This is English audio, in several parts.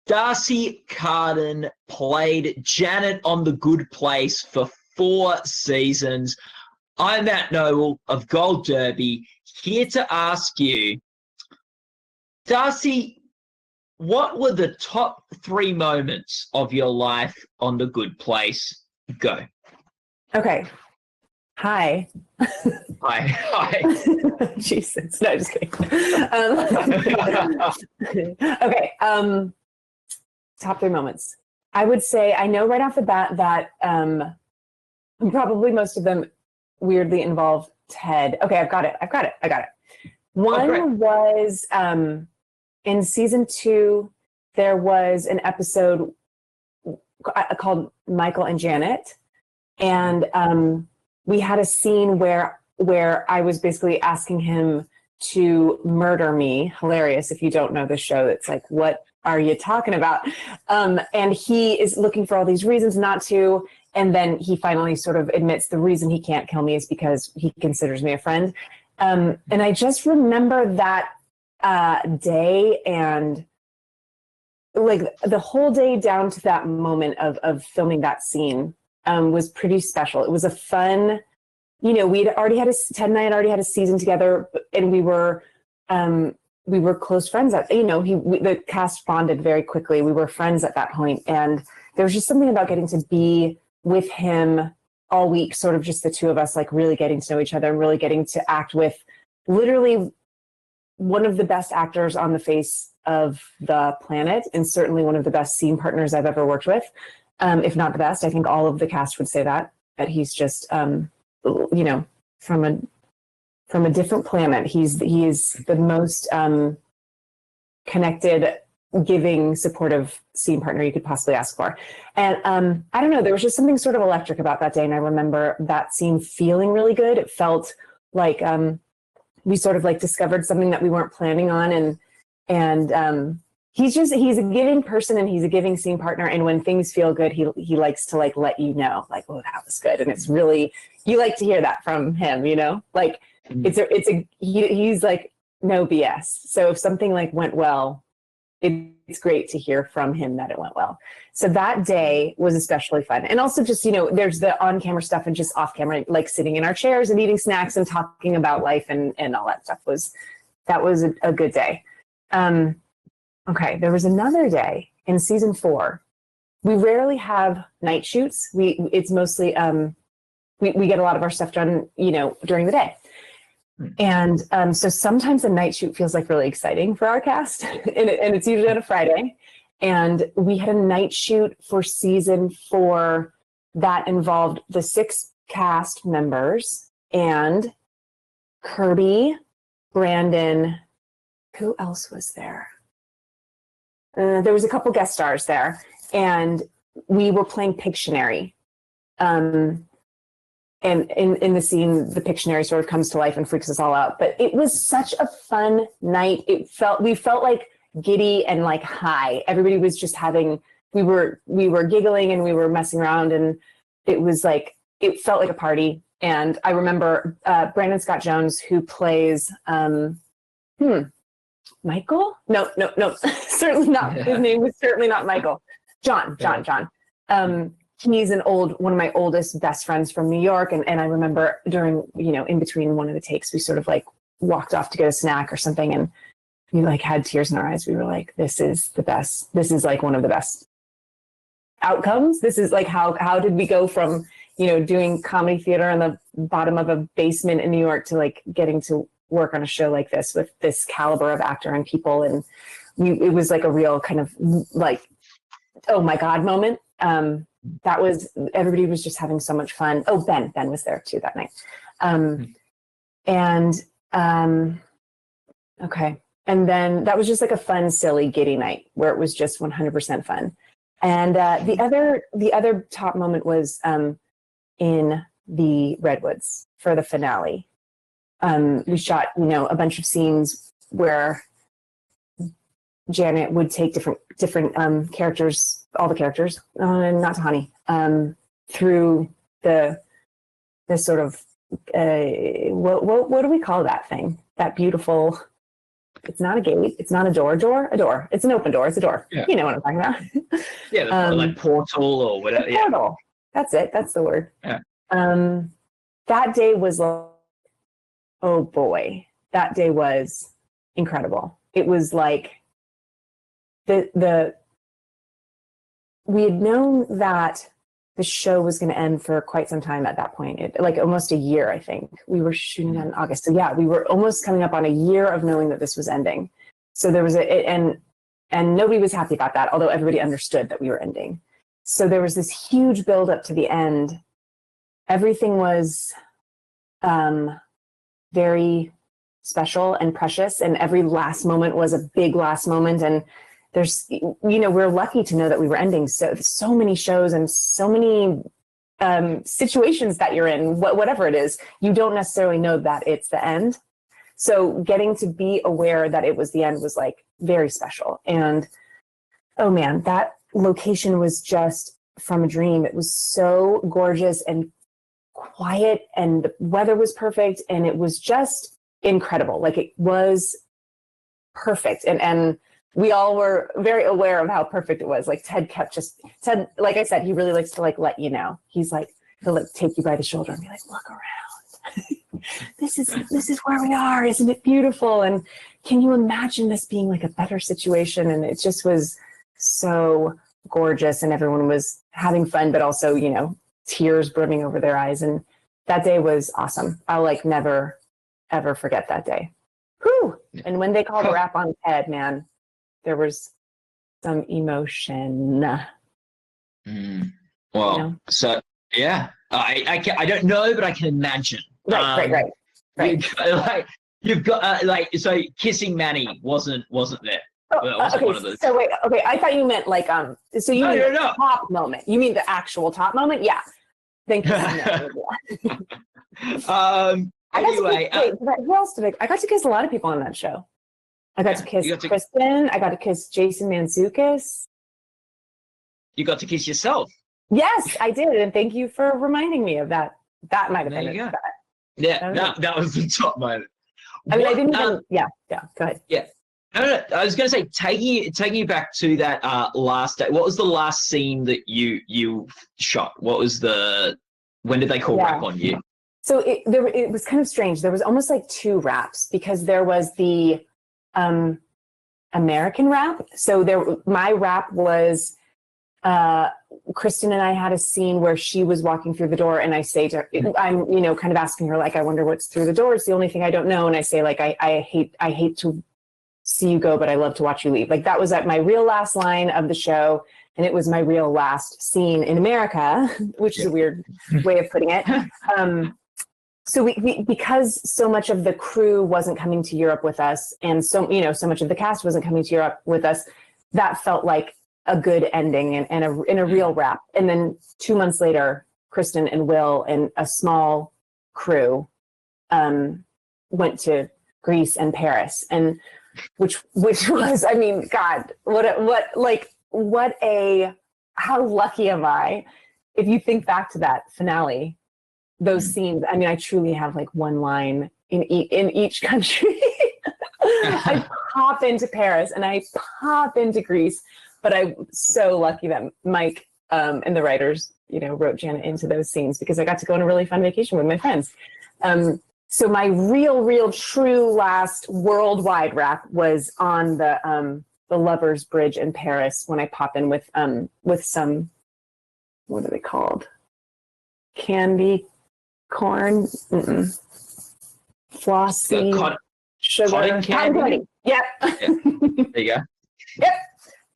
Darcy Carden played Janet on The Good Place for 4 seasons. I'm Matt Noble of Gold Derby, here to ask you, Darcy, what were the top 3 moments of your life on The Good Place? Go. Okay. Hi. Hi. Jesus. No, just kidding. Okay. Top 3 moments. I would say, I know right off the bat that probably most of them weirdly involve Ted. Okay, I've got it. One was in season 2, there was an episode called Michael and Janet. And we had a scene where I was basically asking him to murder me. Hilarious. If you don't know the show, it's like, what are you talking about? And he is looking for all these reasons not to. And then he finally sort of admits the reason he can't kill me is because he considers me a friend. And I just remember that day, and like the whole day down to that moment of filming that scene was pretty special. It was a fun, Ted and I had already had a season together, and we were close friends. The cast bonded very quickly. We were friends at that point, and there was just something about getting to be with him all week, sort of just the two of us, like really getting to know each other and really getting to act with literally one of the best actors on the face of the planet, and certainly one of the best scene partners I've ever worked with. If not the best. I think all of the cast would say that he's just, from a different planet. He is the most connected, giving, supportive scene partner you could possibly ask for. And I don't know, there was just something sort of electric about that day. And I remember that scene feeling really good. It felt like we sort of like discovered something that we weren't planning on. And he's a giving person, and he's a giving scene partner. And when things feel good, he likes to like let you know, like, oh, that was good. And it's really, you like to hear that from him, like he's like no BS. So if something like went well, it's great to hear from him that it went well. So that day was especially fun. And also just, there's the on-camera stuff and just off-camera, like sitting in our chairs and eating snacks and talking about life and all that stuff that was a good day. Okay, there was another day in season 4. We rarely have night shoots. It's mostly, we get a lot of our stuff done, during the day. And so sometimes a night shoot feels like really exciting for our cast, and it's usually on a Friday. And we had a night shoot for season 4 that involved the 6 cast members and Kirby, Brandon. Who else was there? There was a couple guest stars there, and we were playing Pictionary. And in the scene, the Pictionary sort of comes to life and freaks us all out. But it was such a fun night. We felt like giddy and like high. Everybody was just we were giggling and we were messing around, and it felt like a party. And I remember Brandon Scott Jones, who plays Michael? No, certainly not. Yeah. His name was certainly not Michael. John. He's one of my oldest best friends from New York. And I remember during, in between one of the takes, we sort of like walked off to get a snack or something. And we like had tears in our eyes. We were like, this is the best. This is like one of the best outcomes. This is like, how did we go from, doing comedy theater on the bottom of a basement in New York to like getting to work on a show like this with this caliber of actor and people. And it was like a real kind of like, oh my God moment. Everybody was just having so much fun. Oh, Ben was there too that night. Okay. And then that was just like a fun, silly, giddy night where it was just 100% fun. And the other top moment was in the Redwoods for the finale. We shot, a bunch of scenes where Janet would take different characters, all the characters, not Tahani, through the sort of what do we call that thing? That beautiful It's not a gate. It's not a door. A door. It's an open door. It's a door. Yeah. You know what I'm talking about. Yeah, like portal or whatever. Portal. That's it. That's the word. Yeah. That day was like, oh boy, that day was incredible. It was like we had known that the show was going to end for quite some time at that point, like almost a year, I think. We were shooting that in August. So yeah, we were almost coming up on a year of knowing that this was ending. So there was and nobody was happy about that, although everybody understood that we were ending. So there was this huge buildup to the end. Everything was very special and precious, and every last moment was a big last moment. And there's, we're lucky to know that we were ending so many shows and so many situations that you're in, whatever it is, you don't necessarily know that it's the end. So getting to be aware that it was the end was like very special. And oh man, that location was just from a dream. It was so gorgeous and quiet, and the weather was perfect, and it was just incredible. Like, it was perfect. And we all were very aware of how perfect it was. Like, Ted, like I said, he really likes to like let you know. He's like, he'll like take you by the shoulder and be like, look around. This is where we are. Isn't it beautiful? And can you imagine this being like a better situation? And it just was so gorgeous, and everyone was having fun, but also, tears brimming over their eyes. And that day was awesome. I'll like never, ever forget that day. Whew. And when they called a wrap on Ted, man, there was some emotion. Well, so yeah, I don't know, but I can imagine. Right. You've got so kissing Manny wasn't there. Okay, one of those. So wait, okay, I thought you meant like so you mean no. top moment. You mean the actual top moment? Yeah. Thank you. Anyway, who else did I got to kiss a lot of people on that show. I got to kiss Kristen. I got to kiss Jason Mantzoukas. You got to kiss yourself. Yes, I did, and thank you for reminding me of that. That might have been it. That. Yeah, that was the top moment. I mean, I didn't even. Yeah. Go ahead. Yeah. No, I was going to say, taking you back to that last day. What was the last scene that you shot? When did they call wrap on you? So it was kind of strange. There was almost like two wraps, because there was the American wrap. So my wrap was Kristen and I had a scene where she was walking through the door, and I say to her, I'm kind of asking her like, I wonder what's through the door. It's the only thing I don't know. And I say like, I hate to see you go, but I love to watch you leave. Like, that was at my real last line of the show, and it was my real last scene in America, which is a weird way of putting it. So we because so much of the crew wasn't coming to Europe with us, and so much of the cast wasn't coming to Europe with us, that felt like a good ending and a real wrap. And then 2 months later, Kristen and Will and a small crew went to Greece and Paris, and which was, I mean, God, how lucky am I? If you think back to that finale, those scenes, I mean, I truly have like one line in each country. I pop into Paris and I pop into Greece, but I'm so lucky that Mike and the writers, wrote Janet into those scenes, because I got to go on a really fun vacation with my friends. So my real, true last worldwide wrap was on the Lovers Bridge in Paris, when I pop in with some, what are they called? Candy corn, flossy, sugar, cotton candy. Yep. There you go. Yep,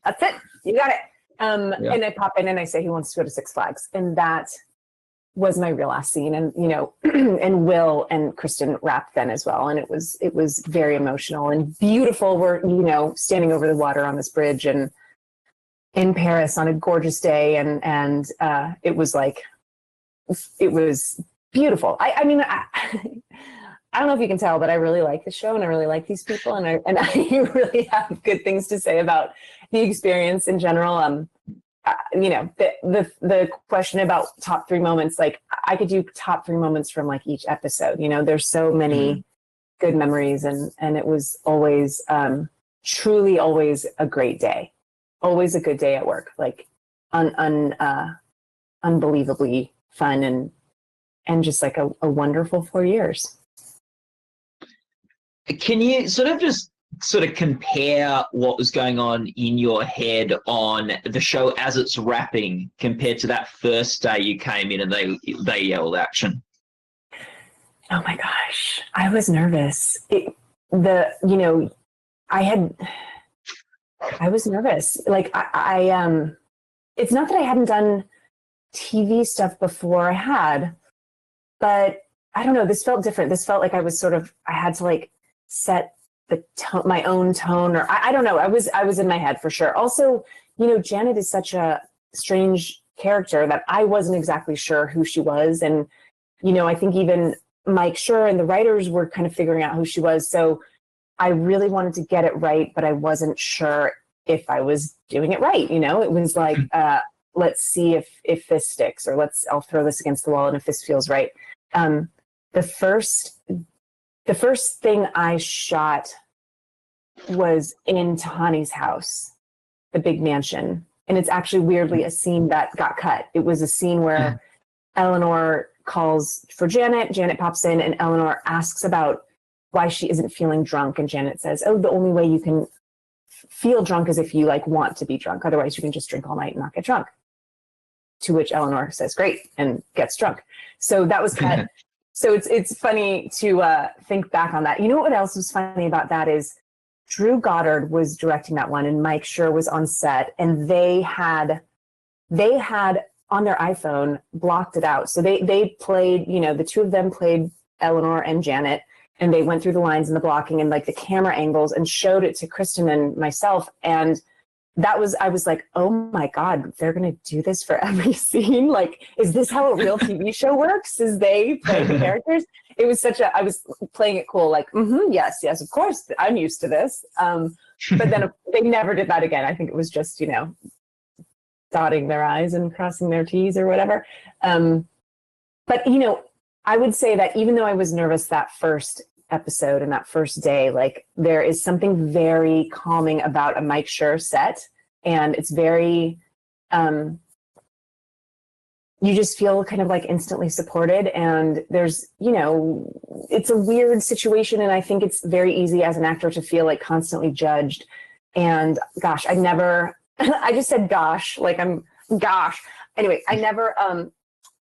that's it. You got it. And I pop in and I say he wants to go to Six Flags, and that was my real last scene. And and Will and Kristen wrapped then as well, and it was very emotional and beautiful. We're standing over the water on this bridge and in Paris on a gorgeous day, and it was beautiful. I mean, I don't know if you can tell, but I really like the show, and I really like these people, and I really have good things to say about the experience in general. The question about top 3 moments, like I could do top 3 moments from like each episode. There's so many good memories, and it was always truly always a great day, always a good day at work, like unbelievably fun and just like a wonderful 4 years. Can you sort of compare what was going on in your head on the show as it's wrapping compared to that first day you came in and they yelled action? Oh my gosh, I was nervous. I was nervous. Like I it's not that I hadn't done TV stuff before. I had, but I don't know. This felt different. This felt like I had to like set the tone, my own tone, or I don't know. I was in my head for sure. Also, Janet is such a strange character that I wasn't exactly sure who she was. And, I think even Mike Schur and the writers were kind of figuring out who she was. So I really wanted to get it right, but I wasn't sure if I was doing it right. It was like, let's see if this sticks, or I'll throw this against the wall and if this feels right. The first thing I shot was in Tahani's house, the big mansion. And it's actually weirdly a scene that got cut. It was a scene where Eleanor calls for Janet. Janet pops in and Eleanor asks about why she isn't feeling drunk. And Janet says, oh, the only way you can feel drunk is if you like want to be drunk. Otherwise you can just drink all night and not get drunk. To which Eleanor says, great, and gets drunk. So that was cut. So it's funny to think back on that. You know what else was funny about that is Drew Goddard was directing that one and Mike Schur was on set, and they had on their iPhone blocked it out. So they played, the two of them played Eleanor and Janet, and they went through the lines and the blocking and like the camera angles and showed it to Kristen and myself. And I was like, oh my God, they're going to do this for every scene. Like, is this how a real TV show works? Is they play the characters? It was I was playing it cool. Like, yes, of course. I'm used to this. But then they never did that again. I think it was just, dotting their I's and crossing their T's or whatever. But, I would say that even though I was nervous that first episode and that first day, like there is something very calming about a Mike Schur set, and it's very you just feel kind of like instantly supported, and there's it's a weird situation, and I think it's very easy as an actor to feel like constantly judged. And gosh, I never I just said gosh, like anyway, I never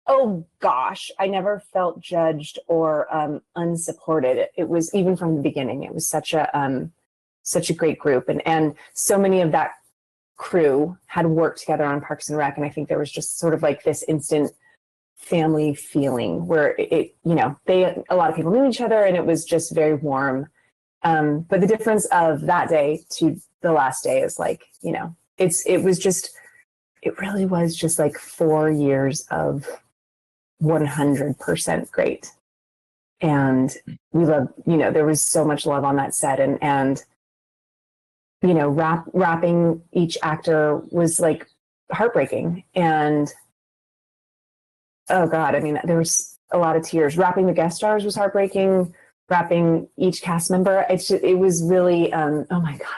I never felt judged or unsupported. It was, even from the beginning, it was such a great group. And so many of that crew had worked together on Parks and Rec. And I think there was just sort of like this instant family feeling where a lot of people knew each other, and it was just very warm. But the difference of that day to the last day is like, it really was just like 4 years of 100% great. And we love, there was so much love on that set, and wrapping each actor was like heartbreaking. And oh God, I mean, there was a lot of tears. Wrapping the guest stars was heartbreaking. Wrapping each cast member, it was really, oh my God.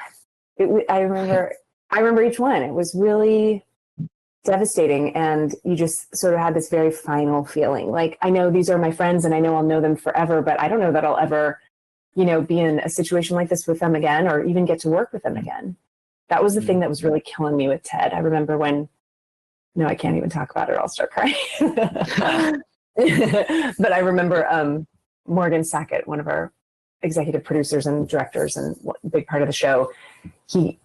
I remember each one. It was really devastating, and you just sort of had this very final feeling. Like, I know these are my friends and I know I'll know them forever, but I don't know that I'll ever, be in a situation like this with them again, or even get to work with them again. That was the thing that was really killing me with Ted. I remember when, no, I can't even talk about it, I'll start crying. But I remember Morgan Sackett, one of our executive producers and directors and a big part of the show, he,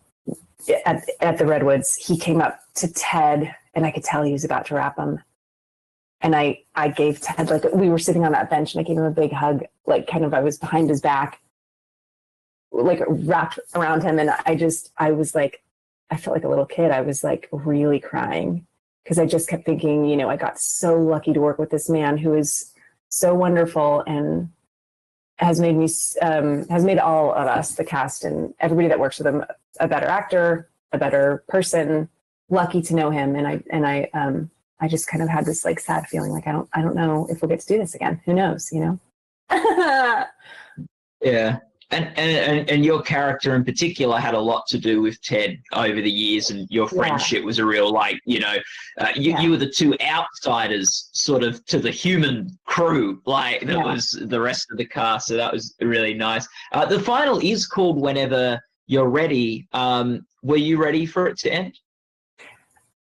at the Redwoods, he came up to Ted, and I could tell he was about to wrap him. And I gave Ted, like, we were sitting on that bench, and I gave him a big hug, like kind of, I was behind his back, like wrapped around him. And I was like, I felt like a little kid. I was like really crying because I just kept thinking, I got so lucky to work with this man who is so wonderful and has made all of us, the cast and everybody that works with him, a better actor, a better person, lucky to know him. And I just kind of had this like sad feeling, like, I don't know if we'll get to do this again. Who knows, Yeah. And your character in particular had a lot to do with Ted over the years, and your friendship was a real, like, you were the two outsiders sort of to the human crew, like that was the rest of the cast. So that was really nice. The final is called Whenever You're Ready. Were you ready for it to end?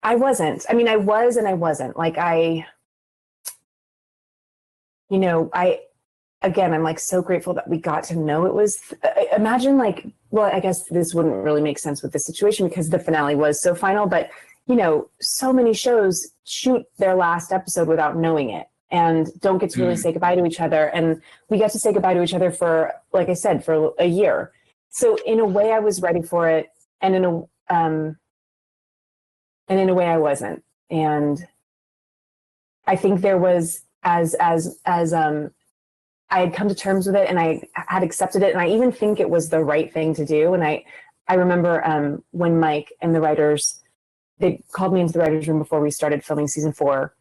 I wasn't. I mean, I was and I wasn't. Like again, I'm like so grateful that we got to know it was, imagine like, well, I guess this wouldn't really make sense with this situation because the finale was so final, but so many shows shoot their last episode without knowing it and don't get to really say goodbye to each other. And we got to say goodbye to each other for, like I said, for a year. So in a way I was ready for it. And in a way I wasn't. And I think there was, as I had come to terms with it and I had accepted it. And I even think it was the right thing to do. And I remember when Mike and the writers, they called me into the writer's room before we started filming season 4.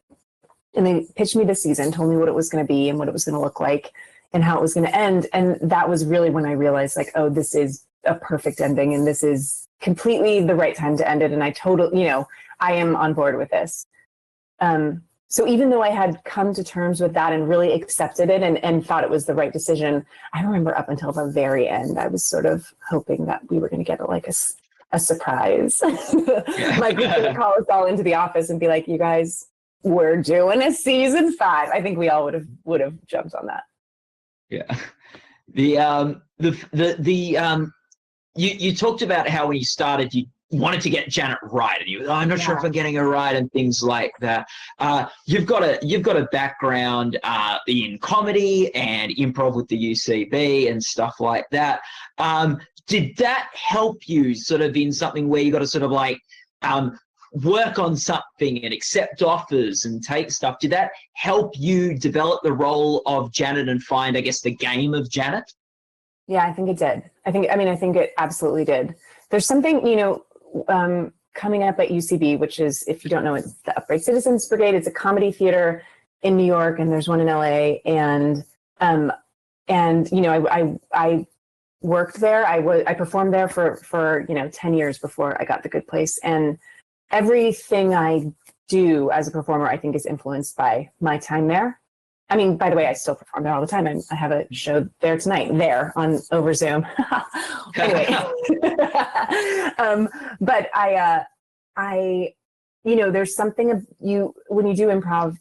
And they pitched me this season, told me what it was going to be and what it was going to look like and how it was going to end. And that was really when I realized, like, oh, this is a perfect ending. And this is completely the right time to end it. And I totally, I am on board with this. So even though I had come to terms with that and really accepted it and thought it was the right decision, I remember up until the very end, I was sort of hoping that we were going to get like a surprise. Like we could call us all into the office and be like, you guys, we're doing a season 5. I think we all would have jumped on that. Yeah. You talked about how when you started, you wanted to get Janet right, and you, I'm not sure if I'm getting her right, and things like that. You've got a background in comedy and improv with the UCB and stuff like that. Did that help you sort of in something where you got to sort of like work on something and accept offers and take stuff? Did that help you develop the role of Janet and find, I guess, the game of Janet? Yeah, I think it did. I think it absolutely did. There's something, coming up at UCB, which is, if you don't know, it's the Upright Citizens Brigade. It's a comedy theater in New York, and there's one in LA. And I worked there. I performed there for 10 years before I got the Good Place. And everything I do as a performer, I think, is influenced by my time there. I mean, by the way, I still perform there all the time. I have a show there tonight, over Zoom. Anyway, but there's something of you when you do improv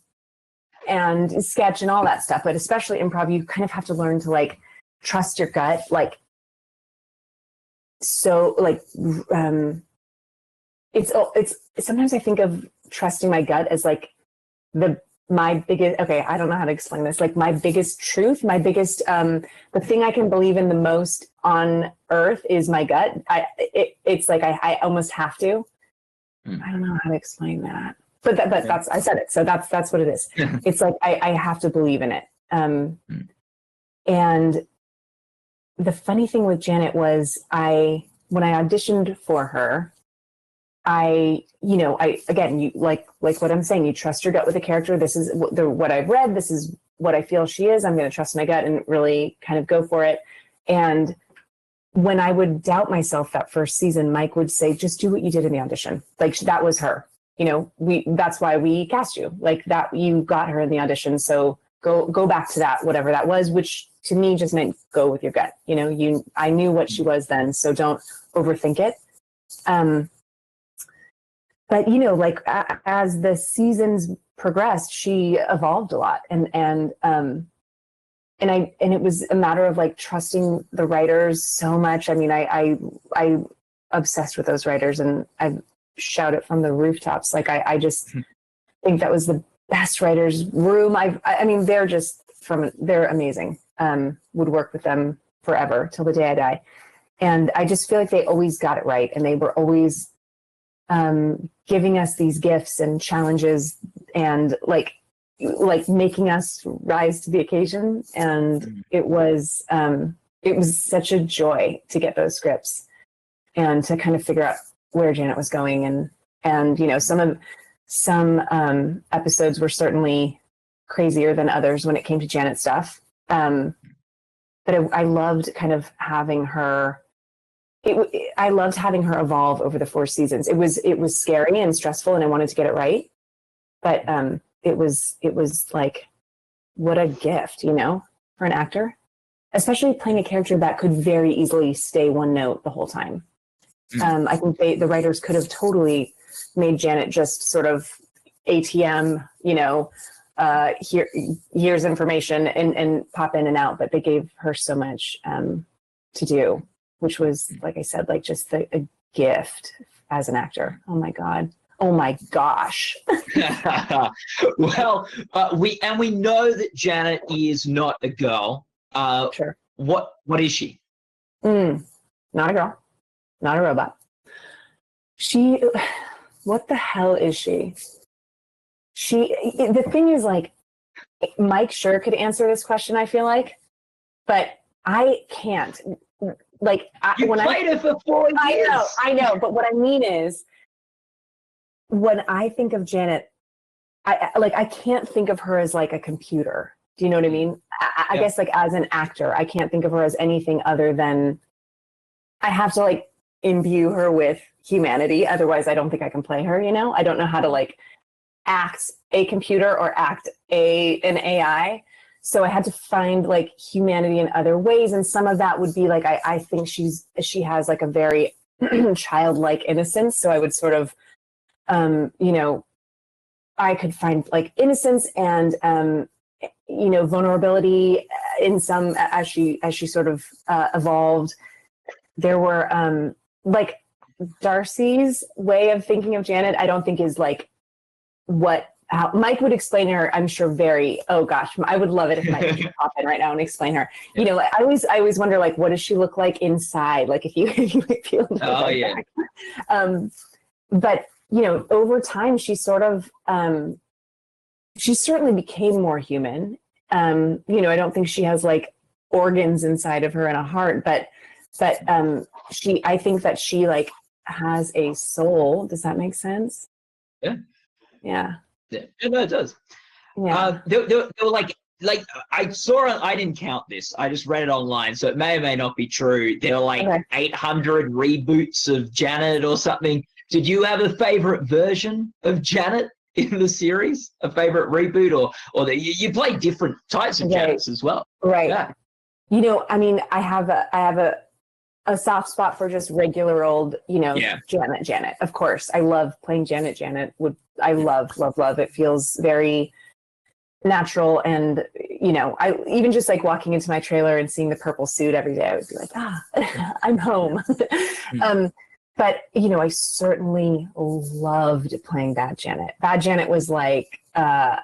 and sketch and all that stuff, but especially improv, you kind of have to learn to like trust your gut. Like, so like, it's sometimes I think of trusting my gut as like my biggest, I don't know how to explain this, like my biggest truth, my biggest, the thing I can believe in the most on earth is my gut. It's like, I almost have to. I don't know how to explain that, but that's, I said it. So that's what it is. It's like, I have to believe in it. And the funny thing with Janet was when I auditioned for her, again, you like what I'm saying, you trust your gut with the character. This is what I've read. This is what I feel she is. I'm going to trust my gut and really kind of go for it. And when I would doubt myself that first season, Mike would say, just do what you did in the audition. Like that was her, that's why we cast you, like that. You got her in the audition. So go back to that, whatever that was, which to me just meant go with your gut. I knew what she was then, so don't overthink it. But like as the seasons progressed, she evolved a lot, and it was a matter of like trusting the writers so much. I mean, I obsessed with those writers, and I shout it from the rooftops. Like I just think that was the best writers room. I mean, they're amazing. Would work with them forever till the day I die, and I just feel like they always got it right, and they were always giving us these gifts and challenges and like making us rise to the occasion. And it was such a joy to get those scripts and to kind of figure out where Janet was going. And some episodes were certainly crazier than others when it came to Janet stuff. I loved kind of having her. I loved having her evolve over the 4 seasons. It was scary and stressful, and I wanted to get it right. But it was like, what a gift, for an actor, especially playing a character that could very easily stay one note the whole time. I think the writers could have totally made Janet just sort of ATM, here's information and pop in and out, but they gave her so much to do, which was, like I said, like just a gift as an actor. Oh my God. Oh my gosh. Well, we know that Janet is not a girl. Sure. What is she? Not a girl, not a robot. What the hell is she? The thing is, like, Mike sure could answer this question, I feel like, but I can't. Like, You played her for 4 years. I know. But what I mean is, when I think of Janet, I can't think of her as like a computer. Do you know what I mean? I guess, like, as an actor, I can't think of her as anything other than, I have to like imbue her with humanity. Otherwise, I don't think I can play her. I don't know how to like act a computer or act an AI. So I had to find like humanity in other ways. And some of that would be like, I think she has like a very childlike innocence. So I would sort of, I could find like innocence and, vulnerability in some, as she sort of evolved. There were like Darcy's way of thinking of Janet, I don't think is like how Mike would explain her. I'm sure oh gosh, I would love it if Mike could pop in right now and explain her. I always wonder, like, what does she look like inside? Like, if you feel. Oh yeah. But over time, she sort of she certainly became more human. I don't think she has like organs inside of her and a heart, but I think that she like has a soul. Does that make sense? Yeah. Yeah. Yeah, no, it does. Yeah. They were like I saw. I didn't count this. I just read it online, so it may or may not be true. There were like 800 reboots of Janet or something. Did you have a favorite version of Janet in the series? A favorite reboot, or you play different types of Janets as well, right? Yeah. I mean, I have a soft spot for just regular old, Janet. Of course, I love playing Janet. I love it. Feels very natural, and I even just like walking into my trailer and seeing the purple suit every day, I would be like, I'm home. But I certainly loved playing Bad Janet. Bad Janet was like, what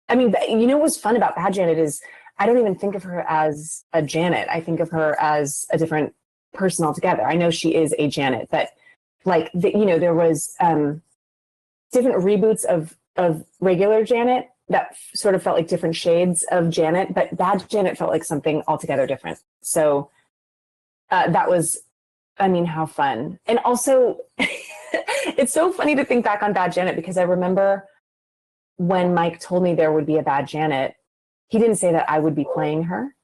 was fun about Bad Janet is I don't even think of her as a Janet. I think of her as a different person altogether. I know she is a Janet, but like there was different reboots of regular Janet that sort of felt like different shades of Janet, but Bad Janet felt like something altogether different. So that was, how fun. And also, it's so funny to think back on Bad Janet, because I remember when Mike told me there would be a Bad Janet, he didn't say that I would be playing her,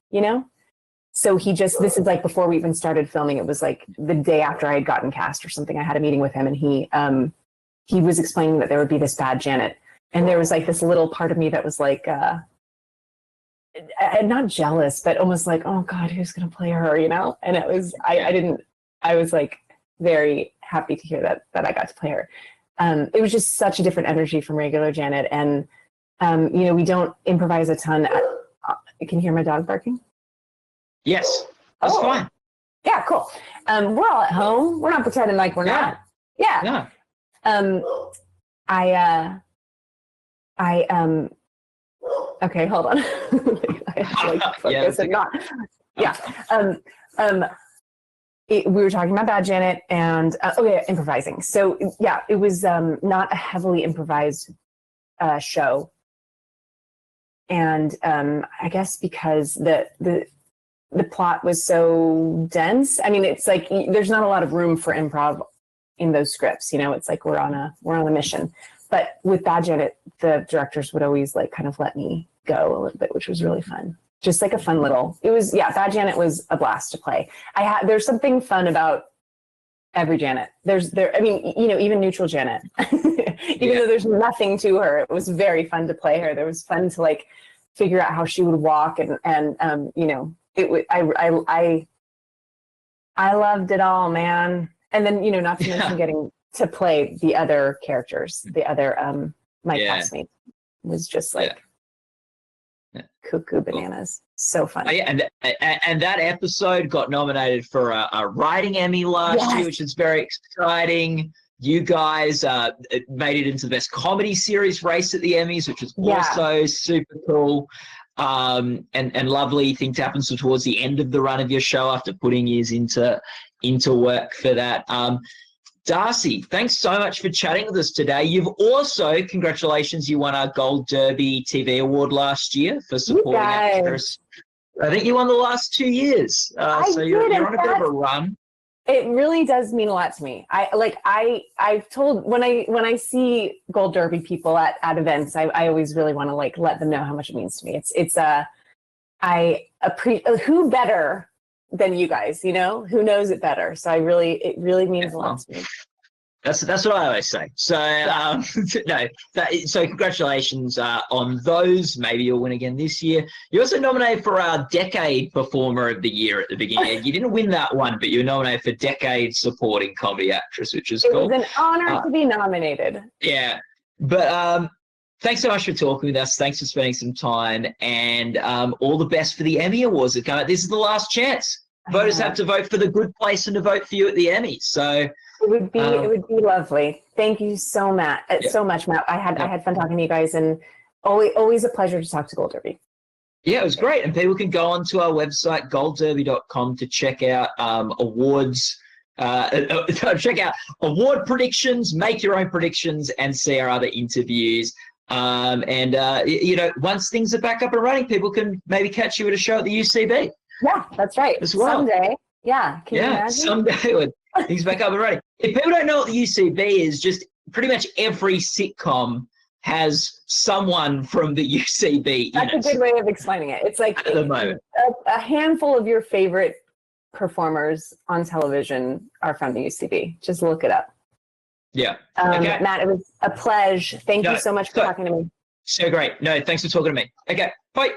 So this is like before we even started filming. It was like the day after I had gotten cast or something. I had a meeting with him, and he was explaining that there would be this Bad Janet. And there was like this little part of me that was like, not jealous, but almost like, oh God, who's going to play her, And it was, I was like very happy to hear that I got to play her. It was just such a different energy from regular Janet. And, we don't improvise a ton. Can you hear my dog barking? Yes, that's fine. Yeah, cool. We're all at home. We're not pretending like we're not. Yeah. Okay, hold on. I have to like focus and not. Yeah. We were talking about Bad Janet and improvising. So yeah, it was not a heavily improvised show, and I guess because the plot was so dense. It's like there's not a lot of room for improv in those scripts. It's like we're on a mission. But with Bad Janet, the directors would always like kind of let me go a little bit, which was really fun. just like a fun little, Bad Janet was a blast to play. There's something fun about every Janet. Even neutral Janet, even though there's nothing to her, it was very fun to play her. There was fun to like figure out how she would walk I loved it all, man. And then, not to mention getting to play the other characters, the other, my classmates was just like cuckoo bananas. So fun. Oh, yeah, and that episode got nominated for a writing Emmy last year, which is very exciting. You guys made it into the best comedy series race at the Emmys, which was also super cool. And lovely thing to happen towards the end of the run of your show after putting years into work for that. Darcy, thanks so much for chatting with us today. You've also, congratulations, you won our Gold Derby TV Award last year for supporting actress. I think you won the last 2 years. So you're on a bit of a run. It really does mean a lot to me. I've told when I see Gold Derby people at events, I always really want to like let them know how much it means to me. Who better than you guys, who knows it better. So it really means a lot to me. That's what I always say. So so congratulations on those. Maybe you'll win again this year. You're also nominated for our Decade Performer of the Year at the beginning. You didn't win that one, but you're nominated for Decade Supporting Comedy Actress, which is cool. It was an honor to be nominated. Yeah, but thanks so much for talking with us. Thanks for spending some time, and all the best for the Emmy Awards that come out. This is the last chance. Voters have to vote for the good place and to vote for you at the Emmys. So. It would be lovely. Thank you so much, Matt. I had fun talking to you guys, and always a pleasure to talk to Gold Derby. Yeah, it was great, and people can go onto our website goldderby.com to check out awards. Check out award predictions, make your own predictions, and see our other interviews. Once things are back up and running, people can maybe catch you at a show at the UCB. Yeah, that's right. As well. Someday. Yeah. Can you imagine? Someday when things back up and running. If people don't know what the UCB is, just pretty much every sitcom has someone from the UCB That's in a good way of explaining it. It's like at the moment. A handful of your favorite performers on television are from the UCB. Just look it up. Yeah. Okay. Matt, it was a pleasure. Thank you so much for talking to me. So great. No, thanks for talking to me. Okay, bye.